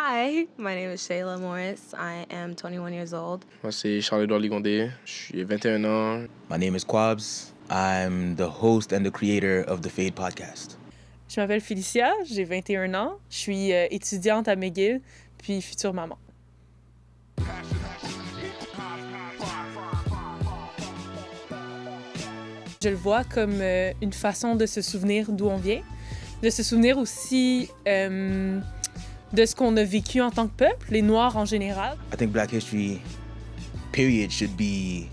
Hi, my name is Shailah Morris. I am 21 years old. Moi, c'est Charles-Édouard Ligondé. J'ai 21 ans. My name is Quabs. I'm the host and the creator of the Fade podcast. Je m'appelle Félicia, j'ai 21 ans. Je suis étudiante à McGill, puis future maman. Je le vois comme une façon de se souvenir d'où on vient, de se souvenir aussi de ce qu'on a vécu en tant que peuple, les Noirs en général. I think Black history, period, should be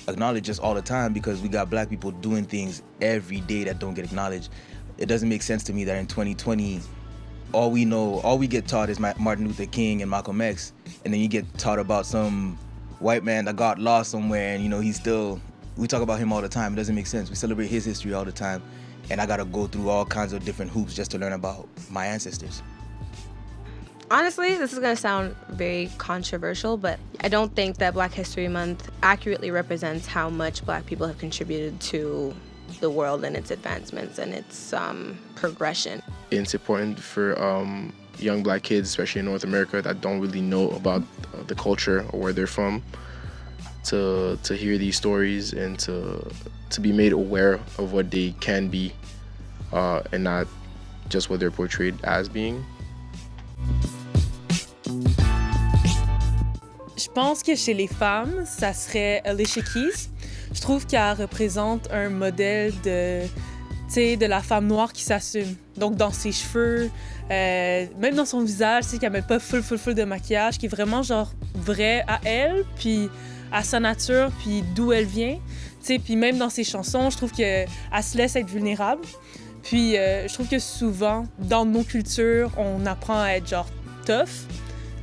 acknowledged just all the time because we got Black people doing things every day that don't get acknowledged. It doesn't make sense to me that in 2020, all we get taught is Martin Luther King and Malcolm X, and then you get taught about some white man that got lost somewhere and, we talk about him all the time. It doesn't make sense. We celebrate his history all the time, and I gotta go through all kinds of different hoops just to learn about my ancestors. Honestly, this is going to sound very controversial, but I don't think that Black History Month accurately represents how much Black people have contributed to the world and its advancements and its progression. It's important for young Black kids, especially in North America, that don't really know about the culture or where they're from, to hear these stories and to be made aware of what they can be and not just what they're portrayed as being. Je pense que chez les femmes, ça serait Alicia Keys. Je trouve qu'elle représente un modèle de la femme noire qui s'assume. Donc dans ses cheveux, même dans son visage, qu'elle met pas full de maquillage, qui est vraiment genre vrai à elle, puis à sa nature, puis d'où elle vient. Puis même dans ses chansons, je trouve qu'elle se laisse être vulnérable. Puis je trouve que souvent, dans nos cultures, on apprend à être genre tough,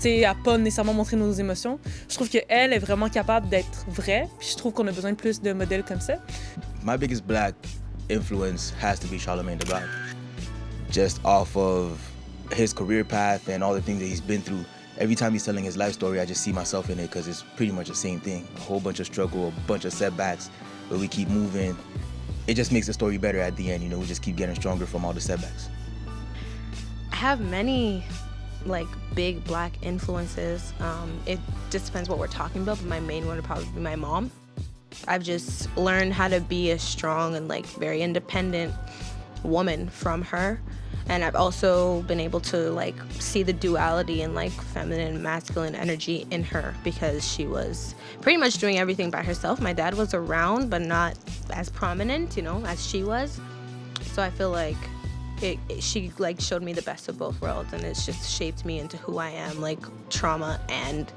à pas nécessairement montrer nos émotions. Je trouve qu'elle est vraiment capable d'être vraie, puis je trouve qu'on a besoin de plus de modèles comme ça. My biggest Black influence has to be Charlemagne the God. Just off of his career path and all the things that he's been through. Every time he's telling his life story, I just see myself in it because it's pretty much the same thing. A whole bunch of struggle, a bunch of setbacks, but we keep moving. It just makes the story better at the end, we just keep getting stronger from all the setbacks. I have many big Black influences. It just depends what we're talking about, but my main one would probably be my mom. I've just learned how to be a strong and very independent woman from her. And I've also been able to see the duality and feminine and masculine energy in her because she was pretty much doing everything by herself. My dad was around, but not as prominent, as she was. So I feel like she showed me the best of both worlds, and it's just shaped me into who I am, trauma and,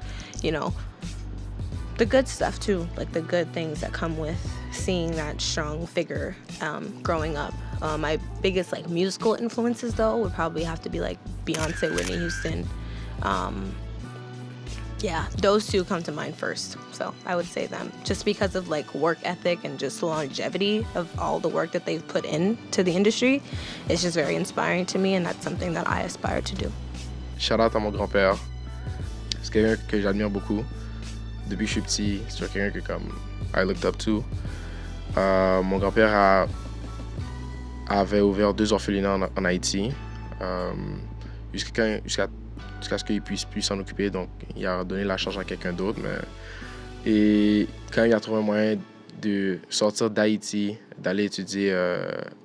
the good stuff too, the good things that come with seeing that strong figure growing up. My biggest musical influences though would probably have to be Beyonce, Whitney Houston. Yeah, those two come to mind first. So I would say them just because of work ethic and just longevity of all the work that they've put into the industry. It's just very inspiring to me, and that's something that I aspire to do. Shout out à mon grand-père. C'est quelqu'un que j'admire beaucoup. Depuis que je suis petit, c'est quelqu'un que I looked up to. Mon grand-père avait ouvert 2 orphelinats en Haïti jusqu'à ce qu'il puisse plus s'en occuper. Donc, il a donné la charge à quelqu'un d'autre. Et quand il a trouvé un moyen de sortir d'Haïti, d'aller étudier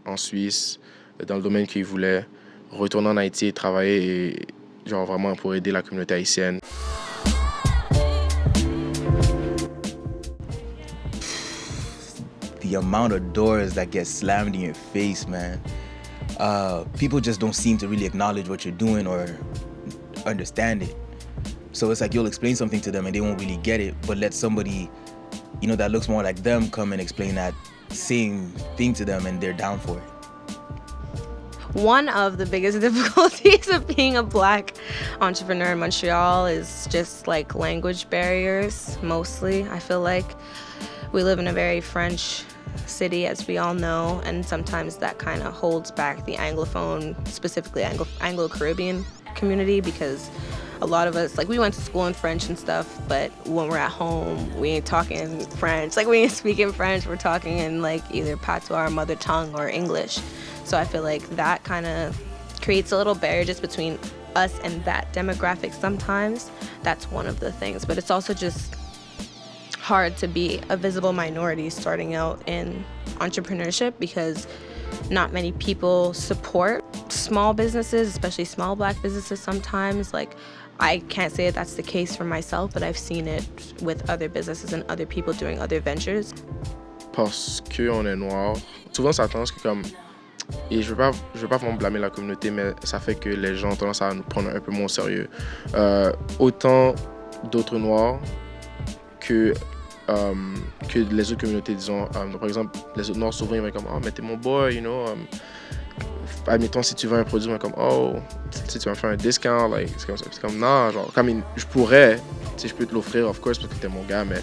en Suisse, dans le domaine qu'il voulait, retourner en Haïti et travailler vraiment pour aider la communauté haïtienne. The amount of doors that get slammed in your face, man. People just don't seem to really acknowledge what you're doing or understand it. So it's you'll explain something to them and they won't really get it, but let somebody, that looks more like them come and explain that same thing to them and they're down for it. One of the biggest difficulties of being a Black entrepreneur in Montreal is just language barriers, mostly. I feel we live in a very French city, as we all know, and sometimes that kind of holds back the Anglophone, specifically Anglo-Caribbean community, because a lot of us, we went to school in French and stuff, but when we're at home, we ain't talking French. We ain't speaking French, we're talking in either patois, our mother tongue, or English. So I feel that kind of creates a little barrier just between us and that demographic sometimes, that's one of the things. But it's also just hard to be a visible minority starting out in entrepreneurship because not many people support small businesses, especially small Black businesses sometimes. Like, I can't say that that's the case for myself, but I've seen it with other businesses and other people doing other ventures. Parce qu'on est noir, souvent ça a tendance que comme... Et je veux pas vraiment blâmer la communauté, mais ça fait que les gens ont tendance à nous prendre un peu moins au sérieux. Autant d'autres noirs que les autres communautés, disons. Par exemple, les autres noirs, souvent, ils vont être comme « Oh, mais t'es mon boy, you know. Admettons, si tu veux un produit, ils vont être comme « Oh, si tu vas me faire un discount. » Like, c'est comme non, genre, comme je pourrais, si je peux te l'offrir, of course, parce que t'es mon gars, mais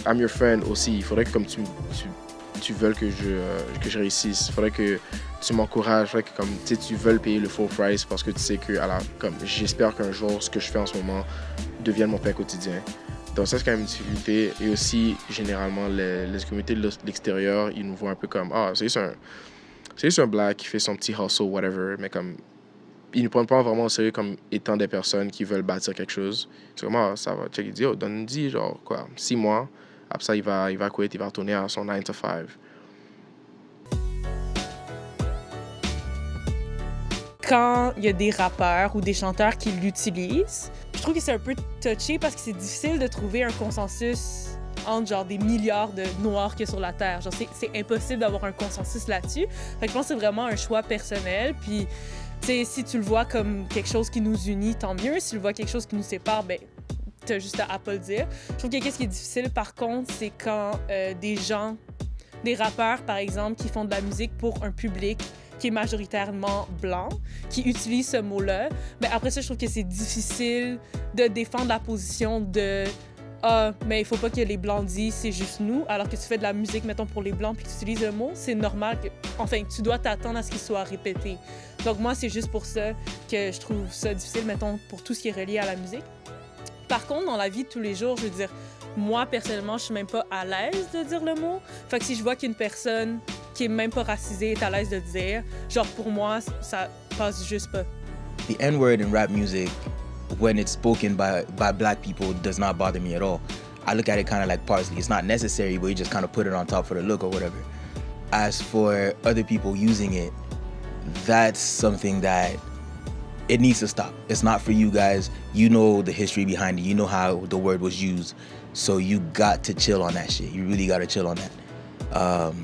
I'm your friend aussi. Il faudrait que comme tu veuilles que je réussisse. Il faudrait que tu m'encourages. Il faudrait que comme, tu veuilles payer le full price parce que tu sais que comme, j'espère qu'un jour, ce que je fais en ce moment devienne mon pain quotidien. Donc ça, c'est quand même une difficulté. Et aussi, généralement, les communautés de l'extérieur, ils nous voient un peu comme « Ah, c'est juste un Black qui fait son petit hustle, whatever. » Mais comme, ils ne prennent pas vraiment au sérieux comme étant des personnes qui veulent bâtir quelque chose. C'est comme « Ah, ça va. » Check, il dit « Oh, donne-lui genre, quoi, 6 mois. » Après ça, il va quitter, il va retourner à son 9 to 5. Quand il y a des rappeurs ou des chanteurs qui l'utilisent, je trouve que c'est un peu touché parce que c'est difficile de trouver un consensus entre genre des milliards de noirs qu'il y a sur la Terre. Genre, c'est impossible d'avoir un consensus là-dessus. Fait que je pense que c'est vraiment un choix personnel. Puis, tu sais, si tu le vois comme quelque chose qui nous unit, tant mieux. Si tu le vois quelque chose qui nous sépare, ben t'as juste à pas le dire. Je trouve que ce qui est difficile, par contre, c'est quand des rappeurs, par exemple, qui font de la musique pour un public qui est majoritairement blanc, qui utilisent ce mot-là. Mais après ça, je trouve que c'est difficile de défendre la position de « Ah, mais il faut pas que les blancs disent c'est juste nous », alors que tu fais de la musique, mettons, pour les blancs, puis que tu utilises le mot, c'est normal que... Enfin, tu dois t'attendre à ce qu'il soit répété. Donc moi, c'est juste pour ça que je trouve ça difficile, mettons, pour tout ce qui est relié à la musique. Par contre, dans la vie de tous les jours, je veux dire, moi, personnellement, je suis même pas à l'aise de dire le mot. Fait que si je vois qu'une personne qui est même pas racisée est à l'aise de le dire, genre, pour moi, ça passe juste pas. The N-word in rap music, when it's spoken by Black people, does not bother me at all. I look at it kind of like parsley. It's not necessary, but you just kind of put it on top for the look or whatever. As for other people using it, that's something that it needs to stop. It's not for you guys. You know the history behind it. You know how the word was used. So you got to chill on that shit. You really got to chill on that.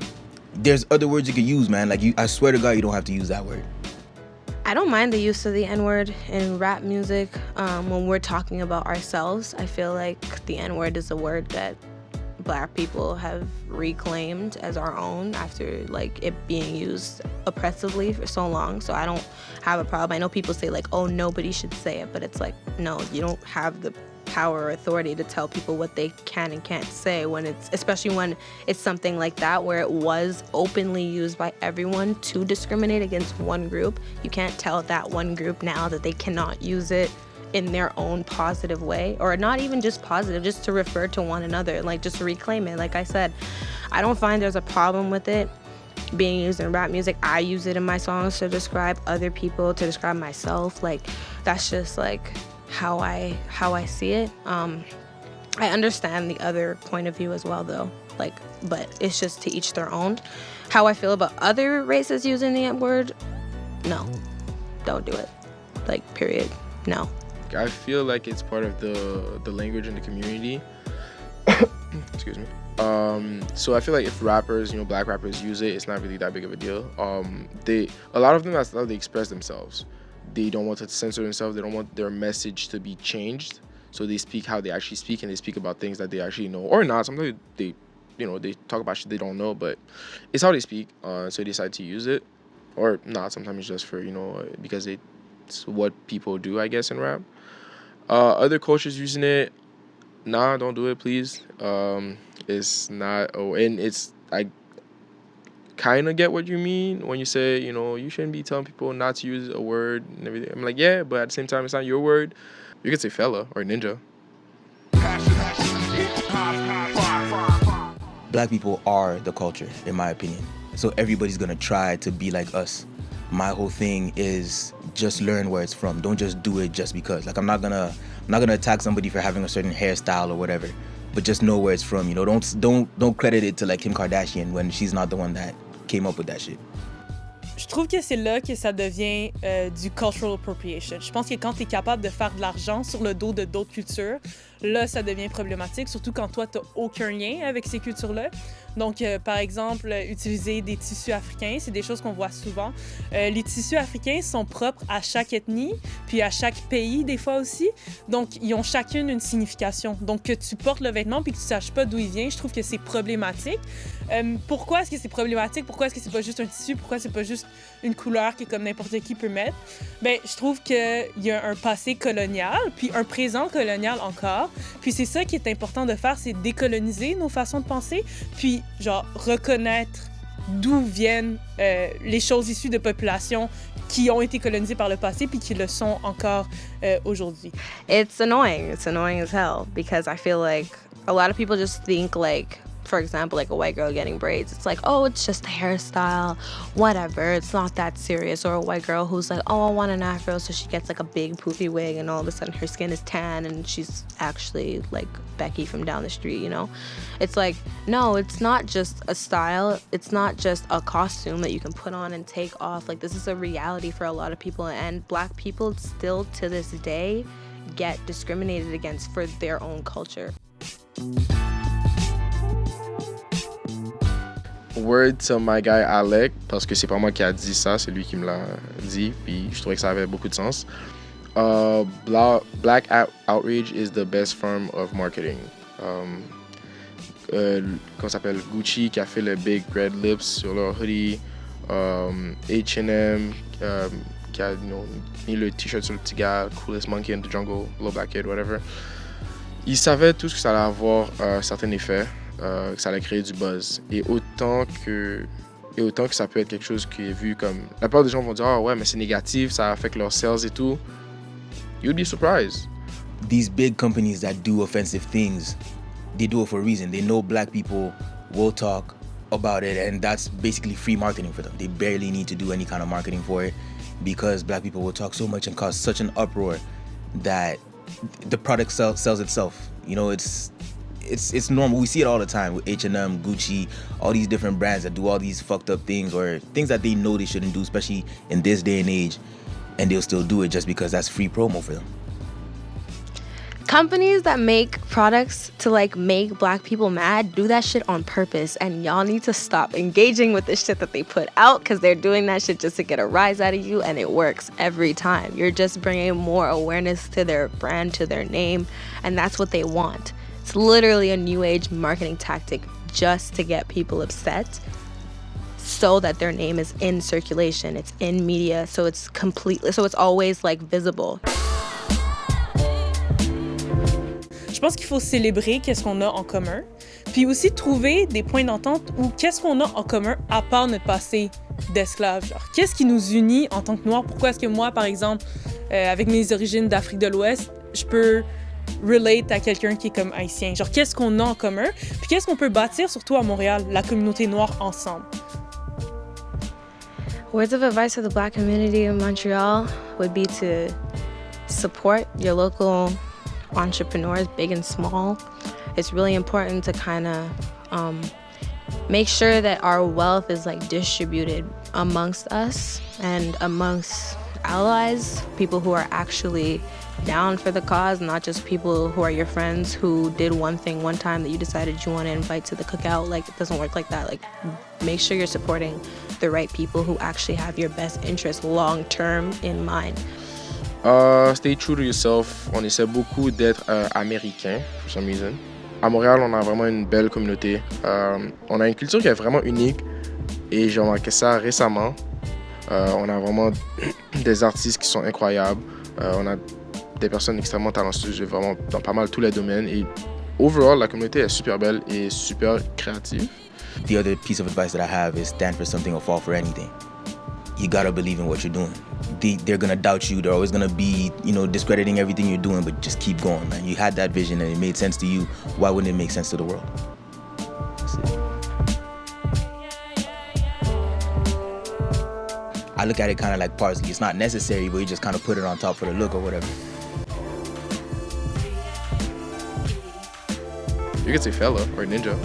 There's other words you could use, man. Like, I swear to God, you don't have to use that word. I don't mind the use of the N-word in rap music when we're talking about ourselves. I feel like the N-word is a word that Black people have reclaimed as our own after like it being used oppressively for so long. So I don't have a problem. I know people say like, oh, nobody should say it, but it's like, no, you don't have the power or authority to tell people what they can and can't say when it's, especially when it's something like that where it was openly used by everyone to discriminate against one group. You can't tell that one group now that they cannot use it in their own positive way, or not even just positive, just to refer to one another, like just to reclaim it. Like I said, I don't find there's a problem with it being used in rap music. I use it in my songs to describe other people, to describe myself. Like that's just like how I see it. I understand the other point of view as well though, like, but it's just to each their own. How I feel about other races using the N-word, no, don't do it. Like, period, no. I feel like it's part of the language in the community. Excuse me. So I feel like if rappers, Black rappers use it, it's not really that big of a deal. A lot of them, that's how they express themselves. They don't want to censor themselves. They don't want their message to be changed. So they speak how they actually speak, and they speak about things that they actually know or not. Sometimes they talk about shit they don't know, but it's how they speak. So they decide to use it, or not. Sometimes it's just for because it's what people do, I guess, in rap. Other cultures using it, nah, don't do it, please. It's not. Oh, and it's I kind of get what you mean when you say you shouldn't be telling people not to use a word and everything. I'm like, yeah, but at the same time, it's not your word. You could say fella or ninja. Black people are the culture, in my opinion. So everybody's gonna try to be like us. my whole thing is just learn where it's from. Don't just do it just because. Like I'm not gonna attack somebody for having a certain hairstyle or whatever, but just know where it's from. You know, don't credit it to like Kim Kardashian when she's not the one that came up with that shit. Je trouve que c'est là que ça devient du cultural appropriation. Je pense que quand tu es capable de faire de l'argent sur le dos de d'autres cultures, là, ça devient problématique, surtout quand toi, tu n'as aucun lien avec ces cultures-là. Donc, par exemple, utiliser des tissus africains, c'est des choses qu'on voit souvent. Les tissus africains sont propres à chaque ethnie, puis à chaque pays, des fois aussi. Donc, ils ont chacune une signification. Donc, que tu portes le vêtement puis que tu ne saches pas d'où il vient, je trouve que c'est problématique. Pourquoi est-ce que c'est problématique? Pourquoi est-ce que c'est pas juste un tissu? Pourquoi c'est pas juste une couleur que comme n'importe qui peut mettre? Bien, je trouve qu'il y a un passé colonial, puis un présent colonial encore. Puis c'est ça qui est important de faire, c'est décoloniser nos façons de penser, puis genre reconnaître d'où viennent les choses issues de populations qui ont été colonisées par le passé puis qui le sont encore aujourd'hui. It's annoying as hell because I feel like a lot of people just think like, for example, like a white girl getting braids. It's like, oh, it's just a hairstyle, whatever. It's not that serious. Or a white girl who's like, oh, I want an afro. So she gets like a big poofy wig and all of a sudden her skin is tan and she's actually like Becky from down the street, you know? It's like, no, it's not just a style. It's not just a costume that you can put on and take off. Like this is a reality for a lot of people. And Black people still to this day get discriminated against for their own culture. Word to my guy Alec, parce que c'est pas moi qui a dit ça, c'est lui qui me l'a dit, puis je trouvais que ça avait beaucoup de sens. Black outrage is the best form of marketing. Comment ça s'appelle? Gucci qui a fait le big red lips sur leur hoodie, H&M qui a mis le t-shirt sur le petit gars, coolest monkey in the jungle, little black kid, whatever. Ils savaient tous que ça allait avoir un certain effet. Que ça allait créer du buzz. Et autant que ça peut être quelque chose qui est vu comme... La plupart des gens vont dire « Ah ouais, mais c'est négatif, ça affecte leurs sales et tout. » You'd be surprised. These big companies that do offensive things, they do it for a reason. They know Black people will talk about it, and that's basically free marketing for them. They barely need to do any kind of marketing for it because Black people will talk so much and cause such an uproar that the product sells itself. You know, it's normal. We see it all the time with H&M, Gucci, all these different brands that do all these fucked up things or things that they know they shouldn't do, especially in this day and age, and they'll still do it just because that's free promo for them. Companies that make products to like make Black people mad do that shit on purpose, and y'all need to stop engaging with the shit that they put out because they're doing that shit just to get a rise out of you, and it works every time. You're just bringing more awareness to their brand, to their name, and that's what they want. It's literally a new age marketing tactic just to get people upset so that their name is in circulation, it's in media, so it's always like visible. Je pense qu'il faut célébrer qu'est-ce qu'on a en commun, puis aussi trouver des points d'entente ou qu'est-ce qu'on a en commun à part notre passé d'esclave. Genre, qu'est-ce qui nous unit en tant que Noirs? Pourquoi est-ce que moi, par exemple, avec mes origines d'Afrique de l'Ouest, je peux relate à quelqu'un qui est comme haïtien? Genre, qu'est-ce qu'on a en commun? Puis qu'est-ce qu'on peut bâtir, surtout à Montréal, la communauté noire ensemble? Words of advice for the Black community in Montreal would be to support your local entrepreneurs, big and small. It's really important to kind of make sure that our wealth is like distributed amongst us and amongst allies, people who are actually down for the cause, not just people who are your friends who did one thing one time that you decided you want to invite to the cookout. Like, it doesn't work like that. Like, make sure you're supporting the right people who actually have your best interest long term in mind. Stay true to yourself. On essaie beaucoup d'être américain, for some reason. À Montréal, on a vraiment une belle communauté. On a une culture qui est vraiment unique et j'ai remarqué ça récemment. On a vraiment des artistes qui sont incroyables. On a des personnes extrêmement talentueuses vraiment dans pas mal tous les domaines. Et overall, la communauté est super belle et super créative. The other piece of advice that I have is stand for something or fall for anything. You gotta believe in what you're doing. They're gonna doubt you. They're always gonna be, discrediting everything you're doing, but just keep going, man. You had that vision and it made sense to you. Why wouldn't it make sense to the world? That's it. I look at it kind of like parsley. It's not necessary, but you just kind of put it on top for the look or whatever. You could say fella or ninja.